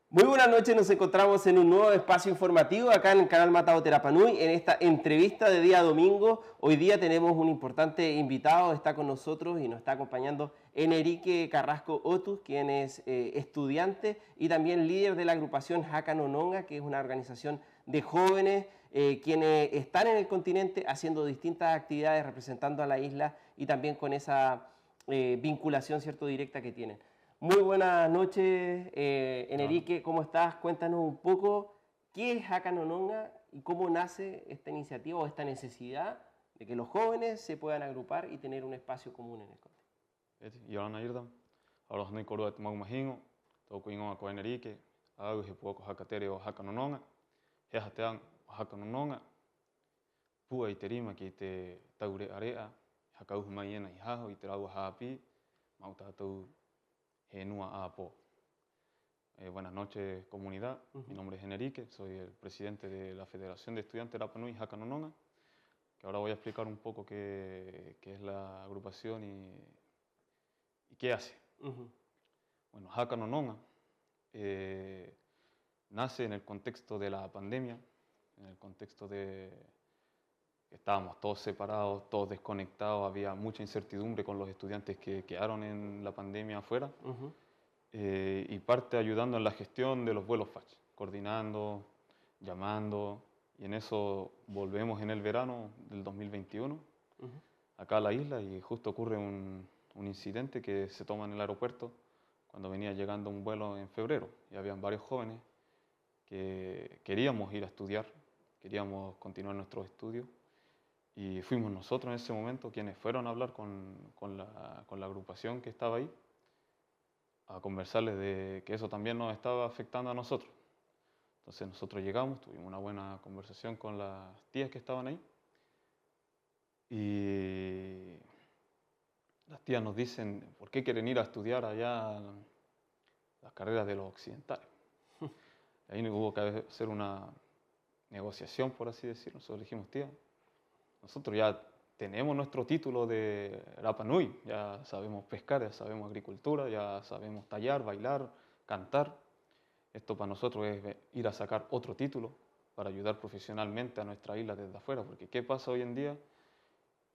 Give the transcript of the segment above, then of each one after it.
Muy buenas noches, nos encontramos en un nuevo espacio informativo acá en el canal Matao Terapanui, en esta entrevista de día domingo. Hoy día tenemos un importante invitado, está con nosotros y nos está acompañando Enrique Carrasco Otus, quien es estudiante y también líder de la agrupación Haka no Nonga, que es una organización de jóvenes quienes están en el continente haciendo distintas actividades representando a la isla y también con esa vinculación cierto directa que tienen. Muy buenas noches, Hola. Enrique, ¿cómo estás? Cuéntanos un poco qué es Haka no Nonga y cómo nace esta iniciativa o esta necesidad de que los jóvenes se puedan agrupar y tener un espacio común en el continente. Yorana Irda, ahora no coro de Magmahingo, toco ingo a Coenerique, hago y poco Hacatere o Hacanononga, Hejatean o Hacanononga, Pua y Terima que te taure area, Hacau Mayena y Hajo y Terago Hapi, Mautatu Genua Apo. Buenas noches, comunidad. Mi nombre es Enrique, soy el presidente de la Federación de Estudiantes Rapa Nui Haka no Nonga, que ahora voy a explicar un poco qué es la agrupación y qué hace. Bueno, Haka no Nonga nace en el contexto de la pandemia, en el contexto de que estábamos todos separados, todos desconectados, había mucha incertidumbre con los estudiantes que quedaron en la pandemia afuera. Y parte ayudando en la gestión de los vuelos FACH, coordinando, llamando, y en eso volvemos en el verano del 2021, acá a la isla, y justo ocurre un incidente que se toma en el aeropuerto cuando venía llegando un vuelo en febrero, y habían varios jóvenes que queríamos ir a estudiar, queríamos continuar nuestros estudios, y fuimos nosotros en ese momento quienes fueron a hablar con la agrupación que estaba ahí, a conversarles de que eso también nos estaba afectando a nosotros. Entonces nosotros llegamos, tuvimos una buena conversación con las tías que estaban ahí y las tías nos dicen, ¿por qué quieren ir a estudiar allá las carreras de los occidentales? Ahí hubo que hacer una negociación, por así decirlo. Nosotros dijimos, tía, nosotros ya tenemos nuestro título de Rapa Nui, ya sabemos pescar, ya sabemos agricultura, ya sabemos tallar, bailar, cantar. Esto para nosotros es ir a sacar otro título para ayudar profesionalmente a nuestra isla desde afuera, porque ¿qué pasa hoy en día?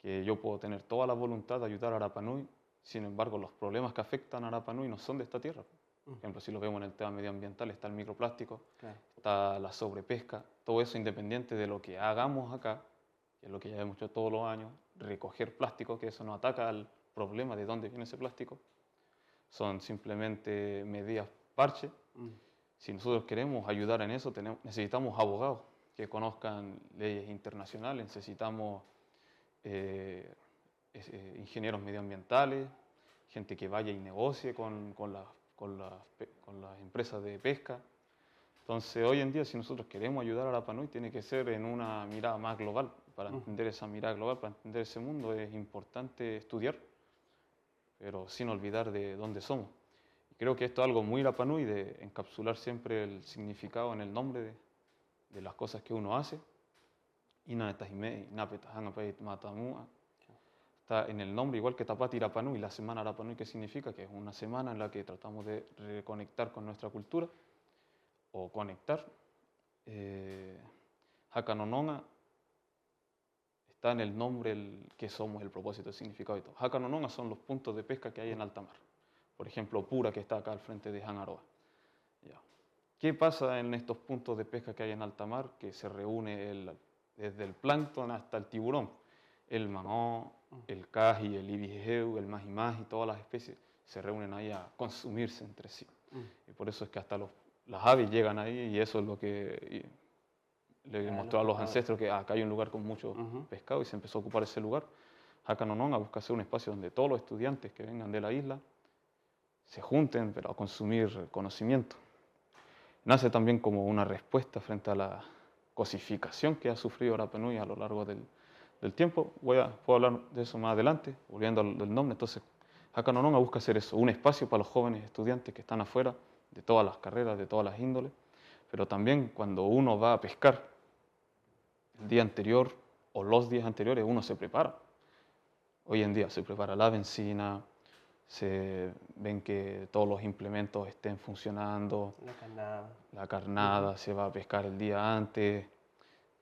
Que yo puedo tener toda la voluntad de ayudar a Rapa Nui, sin embargo los problemas que afectan a Rapa Nui no son de esta tierra. Por ejemplo, si lo vemos en el tema medioambiental, está el microplástico, está la sobrepesca, todo eso independiente de lo que hagamos acá, que es lo que ya hemos hecho todos los años, recoger plástico, que eso no ataca al problema de dónde viene ese plástico, son simplemente medidas parche. Si nosotros queremos ayudar en eso, necesitamos abogados que conozcan leyes internacionales, necesitamos ingenieros medioambientales, gente que vaya y negocie con las empresas de pesca. Entonces, hoy en día, si nosotros queremos ayudar a Rapa Nui, tiene que ser en una mirada más global. Para entender esa mirada global, para entender ese mundo, es importante estudiar, pero sin olvidar de dónde somos. Y creo que esto es algo muy Rapa Nui, de encapsular siempre el significado en el nombre de las cosas que uno hace. Está en el nombre, igual que Tapati Rapa Nui, la semana Rapa Nui, que significa que es una semana en la que tratamos de reconectar con nuestra cultura o conectar. Haka no Nonga está en el nombre, el que somos, el propósito, el significado y todo. Haka no Nonga son los puntos de pesca que hay en alta mar. Por ejemplo, Pura, que está acá al frente de Hanaroa. ¿Qué pasa en estos puntos de pesca que hay en alta mar? Que se reúne desde el plancton hasta el tiburón. El manó, el caji, el ibijeu, el maji-maji, todas las especies se reúnen ahí a consumirse entre sí. Y por eso es que hasta las aves llegan ahí, y eso es lo que le mostró a los ancestros, que acá hay un lugar con mucho pescado, y se empezó a ocupar ese lugar. Haka no Nonga busca hacer un espacio donde todos los estudiantes que vengan de la isla se junten, pero a consumir conocimiento. Nace también como una respuesta frente a la cosificación que ha sufrido Rapa Nui a lo largo del tiempo. Puedo hablar de eso más adelante, volviendo al nombre. Entonces, Haka no Nonga busca hacer eso, un espacio para los jóvenes estudiantes que están afuera, de todas las carreras, de todas las índoles, pero también cuando uno va a pescar el día anterior o los días anteriores, uno se prepara. Hoy en día se prepara la benzina, se ven que todos los implementos estén funcionando, la carnada, se va a pescar el día antes,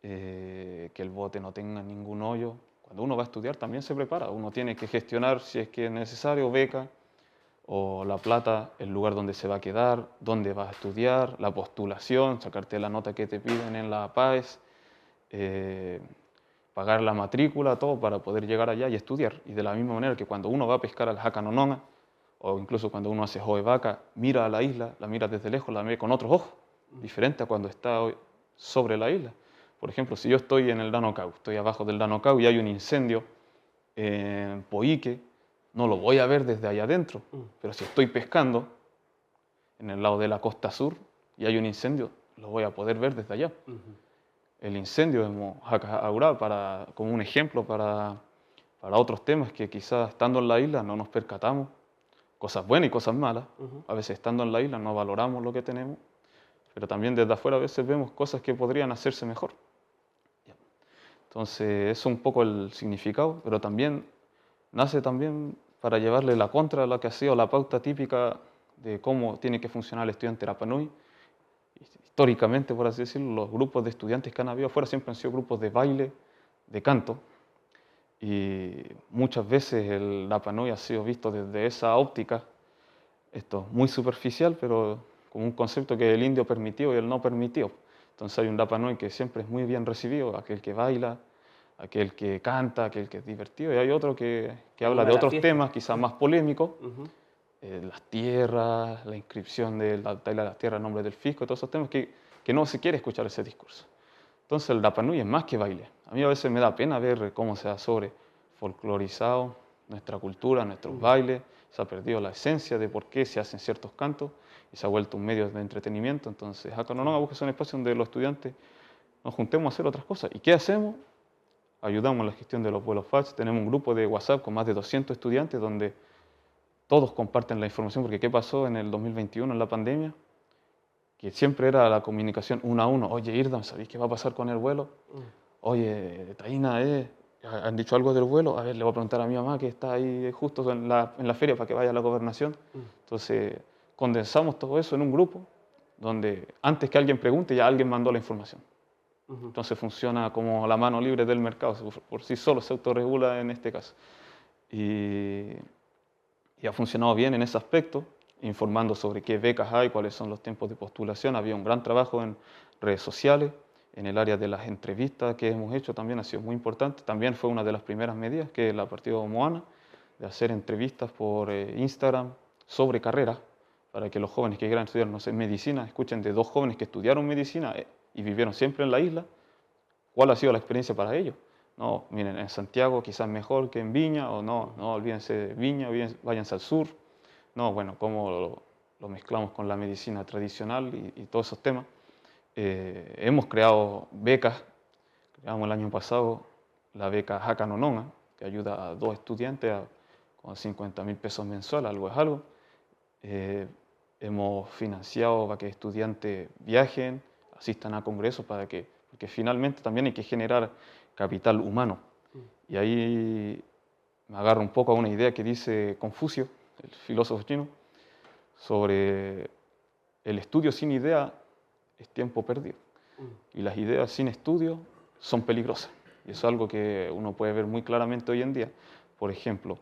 que el bote no tenga ningún hoyo. Cuando uno va a estudiar también se prepara, uno tiene que gestionar, si es que es necesario, beca o la plata, el lugar donde se va a quedar, dónde vas a estudiar, la postulación, sacarte la nota que te piden en la APAES, pagar la matrícula, todo para poder llegar allá y estudiar. Y de la misma manera que cuando uno va a pescar al Jacanononga, o incluso cuando uno hace joevaca, mira a la isla, la mira desde lejos, la ve con otros ojos, diferente a cuando está sobre la isla. Por ejemplo, si yo estoy en el Danocau, estoy abajo del Danocau y hay un incendio en Poique, no lo voy a ver desde allá adentro, pero si estoy pescando en el lado de la costa sur y hay un incendio, lo voy a poder ver desde allá. El incendio de Mojacajaurá, como un ejemplo para otros temas que quizás estando en la isla no nos percatamos, cosas buenas y cosas malas. A veces estando en la isla no valoramos lo que tenemos, pero también desde afuera a veces vemos cosas que podrían hacerse mejor. Entonces, eso es un poco el significado, pero también nace también para llevarle la contra a lo que ha sido la pauta típica de cómo tiene que funcionar el estudiante Rapa Nui. Históricamente, por así decirlo, los grupos de estudiantes que han habido afuera siempre han sido grupos de baile, de canto, y muchas veces el Rapa Nui ha sido visto desde esa óptica, esto muy superficial, pero como un concepto que el indio permitió y el no permitió. Entonces hay un Rapa Nui que siempre es muy bien recibido, aquel que baila, aquel que canta, aquel que es divertido, y hay otro que habla de otros temas quizás más polémicos, las tierras, la inscripción de la talla de las tierras en nombre del fisco, todos esos temas que no se quiere escuchar ese discurso. Entonces el Rapa Nui es más que baile. A mí a veces me da pena ver cómo se ha folclorizado nuestra cultura, nuestros bailes, se ha perdido la esencia de por qué se hacen ciertos cantos y se ha vuelto un medio de entretenimiento. Entonces Jacanononga busca un espacio donde los estudiantes nos juntemos a hacer otras cosas. ¿Y qué hacemos? Ayudamos en la gestión de los vuelos FACH. Tenemos un grupo de WhatsApp con más de 200 estudiantes donde todos comparten la información, porque ¿qué pasó en el 2021 en la pandemia? Que siempre era la comunicación uno a uno. Oye, Irdam, ¿sabéis qué va a pasar con el vuelo? Oye, Taina, ¿han dicho algo del vuelo? A ver, le voy a preguntar a mi mamá que está ahí justo en la feria para que vaya a la gobernación. Entonces, condensamos todo eso en un grupo donde antes que alguien pregunte ya alguien mandó la información. Entonces funciona como la mano libre del mercado, por sí solo se autorregula en este caso. Y ha funcionado bien en ese aspecto, informando sobre qué becas hay, cuáles son los tiempos de postulación. Había un gran trabajo en redes sociales, en el área de las entrevistas que hemos hecho también ha sido muy importante. También fue una de las primeras medidas que la partido Moana, de hacer entrevistas por Instagram sobre carreras, para que los jóvenes que quieran estudiar, no sé, medicina, escuchen de dos jóvenes que estudiaron medicina y vivieron siempre en la isla, cuál ha sido la experiencia para ellos. No, miren, en Santiago quizás mejor que en Viña, o no olvídense de Viña, váyanse al sur. No, bueno, cómo lo mezclamos con la medicina tradicional y todos esos temas. Hemos creado becas, creamos el año pasado la beca Jacanononga, que ayuda a 2 estudiantes con 50.000 pesos mensuales, algo es algo. Hemos financiado para que estudiantes viajen, asistan a congresos, porque finalmente también hay que generar capital humano. Y ahí me agarro un poco a una idea que dice Confucio, el filósofo chino, sobre el estudio sin idea es tiempo perdido. Y las ideas sin estudio son peligrosas. Y eso es algo que uno puede ver muy claramente hoy en día. Por ejemplo,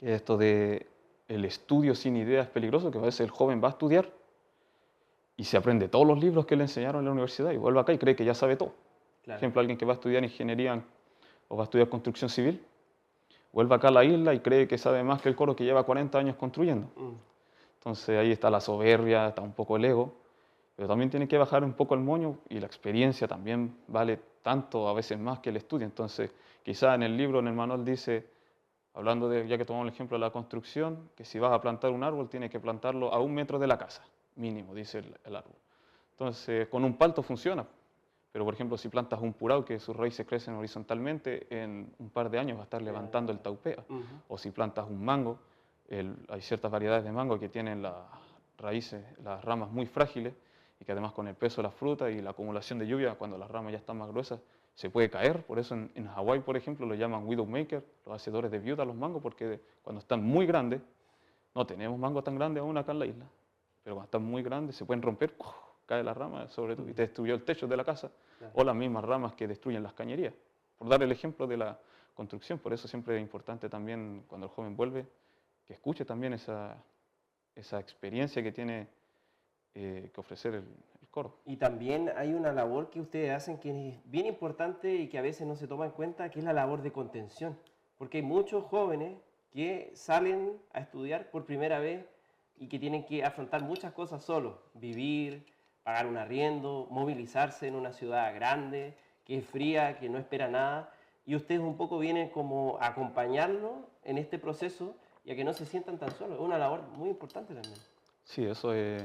esto de el estudio sin idea es peligroso, que a veces el joven va a estudiar y se aprende todos los libros que le enseñaron en la universidad y vuelve acá y cree que ya sabe todo. Por ejemplo, alguien que va a estudiar ingeniería o va a estudiar construcción civil, vuelve acá a la isla y cree que sabe más que el coro que lleva 40 años construyendo. Entonces ahí está la soberbia, está un poco el ego, pero también tiene que bajar un poco el moño y la experiencia también vale tanto, a veces más que el estudio. Entonces quizá en el libro, en el manual dice, hablando de, ya que tomamos el ejemplo de la construcción, que si vas a plantar un árbol tienes que plantarlo a 1 metro de la casa, mínimo, dice el árbol. Entonces con un palto funciona. Pero, por ejemplo, si plantas un purao que sus raíces crecen horizontalmente, en un par de años va a estar levantando el taupea. O si plantas un mango, hay ciertas variedades de mango que tienen las raíces, las ramas muy frágiles, y que además con el peso de las frutas y la acumulación de lluvia, cuando las ramas ya están más gruesas, se puede caer. Por eso en Hawái, por ejemplo, lo llaman widowmaker, los hacedores de viuda, los mangos, porque cuando están muy grandes, no tenemos mangos tan grandes aún acá en la isla, pero cuando están muy grandes se pueden romper, cae la rama sobre tú y te destruyó el techo de la casa, o las mismas ramas que destruyen las cañerías. Por dar el ejemplo de la construcción, por eso siempre es importante también cuando el joven vuelve, que escuche también esa experiencia que tiene que ofrecer el coro. Y también hay una labor que ustedes hacen que es bien importante y que a veces no se toma en cuenta, que es la labor de contención. Porque hay muchos jóvenes que salen a estudiar por primera vez y que tienen que afrontar muchas cosas solos. Vivir, pagar un arriendo, movilizarse en una ciudad grande, que es fría, que no espera nada. Y ustedes un poco vienen como a acompañarlos en este proceso y a que no se sientan tan solos. Es una labor muy importante también. Sí, eso es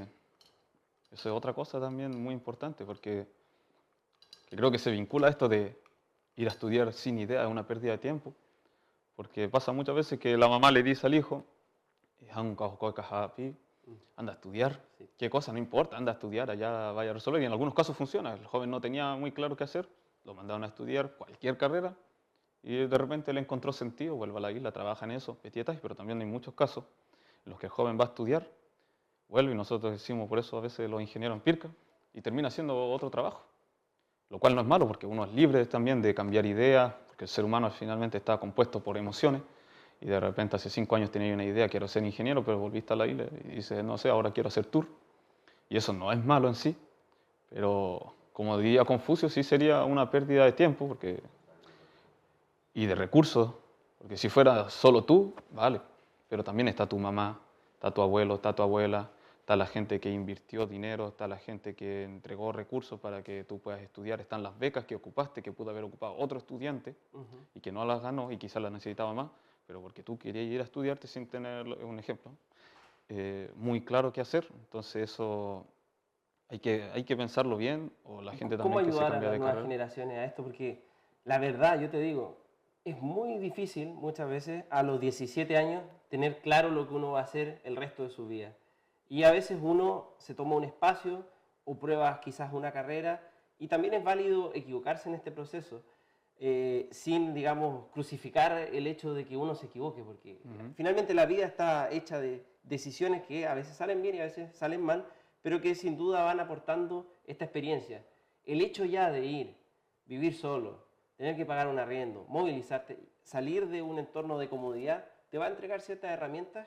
otra cosa también muy importante, porque que creo que se vincula a esto de ir a estudiar sin idea, es una pérdida de tiempo, porque pasa muchas veces que la mamá le dice al hijo, anda a estudiar, Sí. qué cosa, no importa, anda a estudiar, allá vaya a resolver, y en algunos casos funciona, el joven no tenía muy claro qué hacer, lo mandaron a estudiar cualquier carrera, y de repente le encontró sentido, vuelve a la isla, trabaja en eso, petietas, pero también hay muchos casos en los que el joven va a estudiar, vuelve, y nosotros decimos por eso a veces los ingenieros en Pirca, y termina haciendo otro trabajo, lo cual no es malo, porque uno es libre también de cambiar ideas, porque el ser humano finalmente está compuesto por emociones, y de repente hace 5 años tenía una idea, quiero ser ingeniero, pero volviste a la isla y dices, no sé, ahora quiero hacer tour, y eso no es malo en sí, pero como diría Confucio, sí sería una pérdida de tiempo y de recursos, porque si fuera solo tú, vale, pero también está tu mamá, está tu abuelo, está tu abuela, está la gente que invirtió dinero, está la gente que entregó recursos para que tú puedas estudiar, están las becas que ocupaste, que pudo haber ocupado otro estudiante y que no las ganó y quizás las necesitaba más, pero porque tú querías ir a estudiarte sin tener un ejemplo muy claro qué hacer. Entonces eso hay que pensarlo bien, o la gente ¿Cómo también que se ayudar a cambia las de nuevas carrera. generaciones a esto? Porque la verdad, yo te digo, es muy difícil muchas veces a los 17 años tener claro lo que uno va a hacer el resto de su vida. Y a veces uno se toma un espacio o prueba quizás una carrera y también es válido equivocarse en este proceso sin, digamos, crucificar el hecho de que uno se equivoque, porque finalmente la vida está hecha de decisiones que a veces salen bien y a veces salen mal, pero que sin duda van aportando esta experiencia. El hecho ya de ir, vivir solo, tener que pagar un arriendo, movilizarte, salir de un entorno de comodidad, te va a entregar ciertas herramientas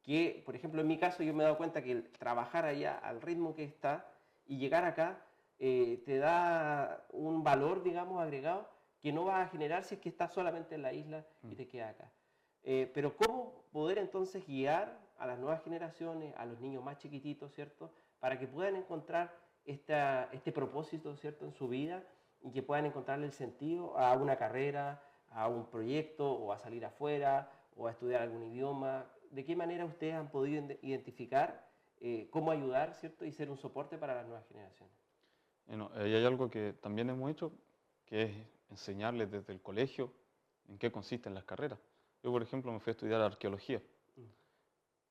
que, por ejemplo, en mi caso yo me he dado cuenta que el trabajar allá al ritmo que está y llegar acá te da un valor, digamos, agregado que no vas a generar si es que estás solamente en la isla y te quedas acá. Pero ¿cómo poder entonces guiar a las nuevas generaciones, a los niños más chiquititos, ¿cierto? Para que puedan encontrar este propósito, ¿cierto? En su vida y que puedan encontrarle el sentido a una carrera, a un proyecto o a salir afuera o a estudiar algún idioma. ¿De qué manera ustedes han podido identificar cómo ayudar, ¿cierto? Y ser un soporte para las nuevas generaciones? Bueno, ahí hay algo que también hemos hecho, que es enseñarles desde el colegio en qué consisten las carreras. Yo, por ejemplo, me fui a estudiar arqueología.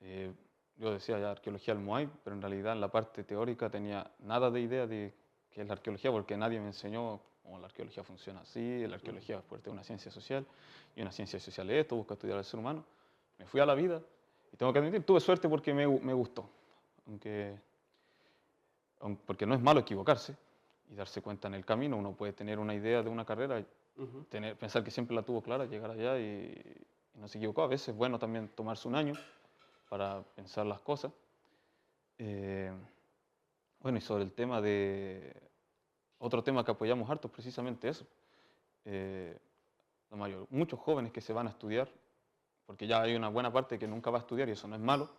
Eh, yo decía ya arqueología del Moai, pero en realidad en la parte teórica tenía nada de idea de qué es la arqueología, porque nadie me enseñó cómo la arqueología funciona así, la arqueología es fuerte, una ciencia social, y una ciencia social es esto, busca estudiar al ser humano. Me fui a la vida, y tengo que admitir, tuve suerte porque me gustó, aunque porque no es malo equivocarse y darse cuenta en el camino. Uno puede tener una idea de una carrera, pensar que siempre la tuvo clara, llegar allá y no se equivocó. A veces es bueno también tomarse un año para pensar las cosas. Bueno, y sobre el tema otro tema que apoyamos harto es precisamente eso. Eh, muchos jóvenes que se van a estudiar, porque ya hay una buena parte que nunca va a estudiar y eso no es malo,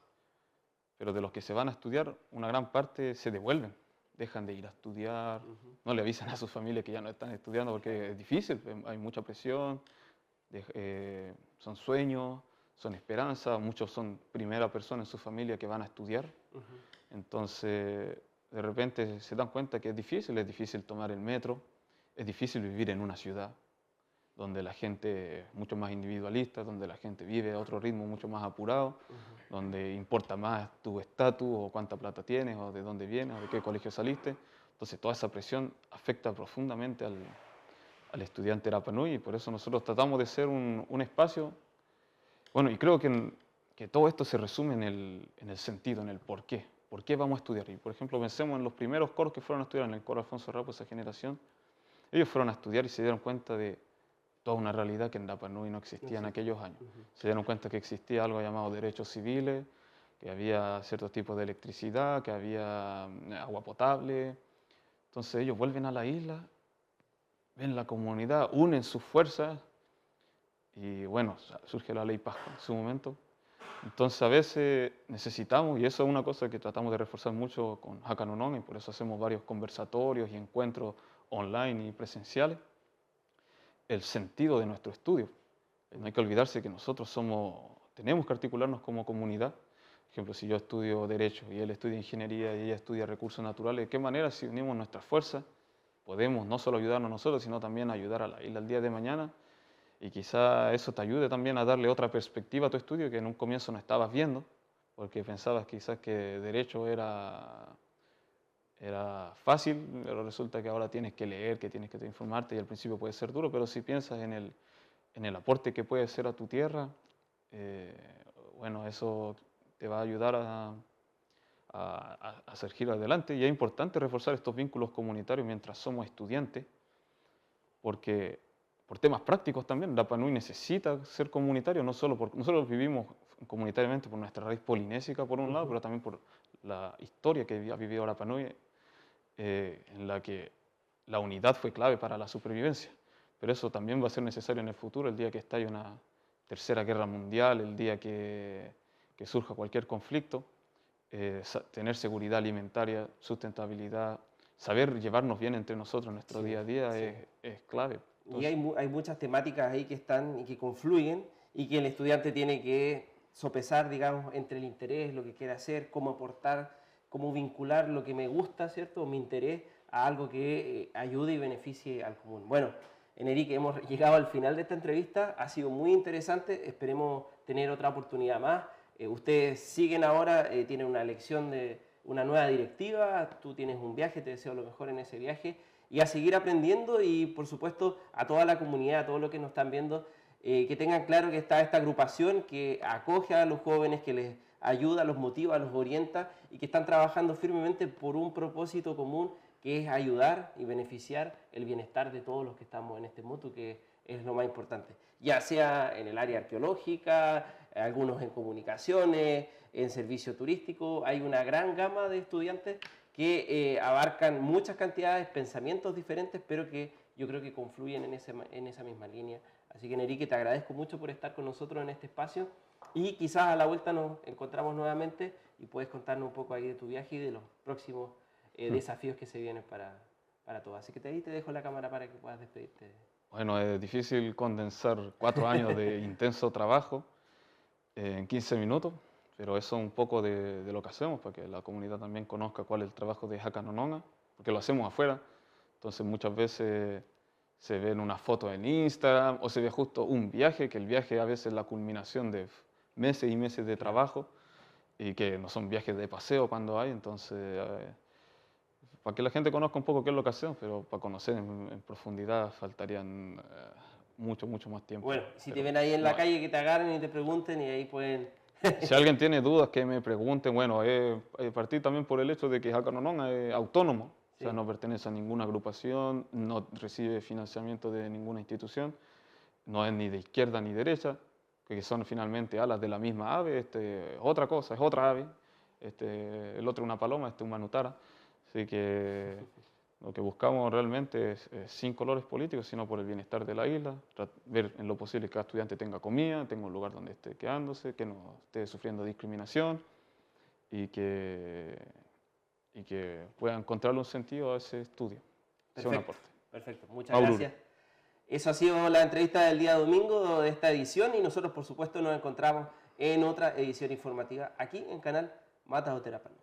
pero de los que se van a estudiar, una gran parte se devuelven, dejan de ir a estudiar, no le avisan a su familia que ya no están estudiando porque es difícil, hay mucha presión, son sueños, son esperanzas, muchos son primera persona en su familia que van a estudiar, entonces de repente se dan cuenta que es difícil tomar el metro, es difícil vivir en una ciudad, donde la gente es mucho más individualista, donde la gente vive a otro ritmo mucho más apurado, donde importa más tu estatus o cuánta plata tienes o de dónde vienes o de qué colegio saliste. Entonces toda esa presión afecta profundamente al estudiante Rapa Nui, y por eso nosotros tratamos de ser un espacio, bueno, y creo que todo esto se resume en el sentido, en el por qué. ¿Por qué vamos a estudiar? Y por ejemplo, pensemos en los primeros coros que fueron a estudiar en el coro Alfonso Rapa, esa generación. Ellos fueron a estudiar y se dieron cuenta de toda una realidad que en Rapa Nui no existía en aquellos años. Se dieron cuenta que existía algo llamado derechos civiles, que había ciertos tipos de electricidad, que había agua potable. Entonces ellos vuelven a la isla, ven la comunidad, unen sus fuerzas y bueno, surge la ley Pascua en su momento. Entonces a veces necesitamos, y eso es una cosa que tratamos de reforzar mucho con Hakanunon, y por eso hacemos varios conversatorios y encuentros online y presenciales, el sentido de nuestro estudio. No hay que olvidarse que nosotros tenemos que articularnos como comunidad. Por ejemplo, si yo estudio Derecho y él estudia Ingeniería y ella estudia Recursos Naturales, ¿de qué manera si unimos nuestras fuerzas podemos no solo ayudarnos nosotros, sino también ayudar a la isla el día de mañana? Y quizá eso te ayude también a darle otra perspectiva a tu estudio que en un comienzo no estabas viendo, porque pensabas quizás que Derecho era fácil, pero resulta que ahora tienes que leer, que tienes que informarte y al principio puede ser duro, pero si piensas en el aporte que puede ser a tu tierra, bueno, eso te va a ayudar a seguir adelante. Y es importante reforzar estos vínculos comunitarios mientras somos estudiantes, porque por temas prácticos también, Rapa Nui necesita ser comunitario, no solo porque nosotros vivimos comunitariamente por nuestra raíz polinésica por un lado, pero también por la historia que ha vivido Rapa Nui, en la que la unidad fue clave para la supervivencia. Pero eso también va a ser necesario en el futuro, el día que estalle una tercera guerra mundial, el día que surja cualquier conflicto, tener seguridad alimentaria, sustentabilidad, saber llevarnos bien entre nosotros en nuestro día a día es clave. Entonces, y hay muchas temáticas ahí que están y que confluyen y que el estudiante tiene que sopesar, digamos, entre el interés, lo que quiere hacer, cómo aportar, cómo vincular lo que me gusta, ¿cierto? Mi interés a algo que ayude y beneficie al común. Bueno, Enrique, hemos llegado al final de esta entrevista, ha sido muy interesante, esperemos tener otra oportunidad más. Ustedes siguen ahora, tienen una elección de una nueva directiva, tú tienes un viaje, te deseo lo mejor en ese viaje y a seguir aprendiendo y por supuesto a toda la comunidad, a todos los que nos están viendo, que tengan claro que está esta agrupación que acoge a los jóvenes, que les ayuda, los motiva, los orienta y que están trabajando firmemente por un propósito común que es ayudar y beneficiar el bienestar de todos los que estamos en este mutuo, que es lo más importante. Ya sea en el área arqueológica, algunos en comunicaciones, en servicio turístico, hay una gran gama de estudiantes que abarcan muchas cantidades, pensamientos diferentes, pero que yo creo que confluyen en esa misma línea. Así que, Enrique, te agradezco mucho por estar con nosotros en este espacio y quizás a la vuelta nos encontramos nuevamente y puedes contarnos un poco ahí de tu viaje y de los próximos desafíos que se vienen para todos. Así que ahí te dejo la cámara para que puedas despedirte. Bueno, es difícil condensar 4 años de intenso trabajo en 15 minutos, pero eso es un poco de lo que hacemos, para que la comunidad también conozca cuál es el trabajo de Hakanononga, porque lo hacemos afuera. Entonces muchas veces se ven unas fotos en Instagram o se ve justo un viaje, que el viaje a veces es la culminación de meses y meses de trabajo y que no son viajes de paseo cuando hay. Entonces, para que la gente conozca un poco qué es lo que hacemos, pero para conocer en profundidad faltarían mucho más tiempo. Bueno, si te ven ahí en la calle, que te agarren y te pregunten y ahí pueden... Si alguien tiene dudas, que me pregunten. Bueno, partir también por el hecho de que Hakanononga es autónomo, o sea, no pertenece a ninguna agrupación, no recibe financiamiento de ninguna institución, no es ni de izquierda ni derecha, que son finalmente alas de la misma ave, otra cosa, es otra ave, el otro una paloma, un manutara. Así que lo que buscamos realmente es sin colores políticos, sino por el bienestar de la isla, ver en lo posible que cada estudiante tenga comida, tenga un lugar donde esté quedándose, que no esté sufriendo discriminación y que pueda encontrarle un sentido a ese estudio. Perfecto, sea un aporte. Perfecto, muchas gracias. Eso ha sido la entrevista del día domingo de esta edición y nosotros por supuesto nos encontramos en otra edición informativa aquí en Canal Matado Terapano.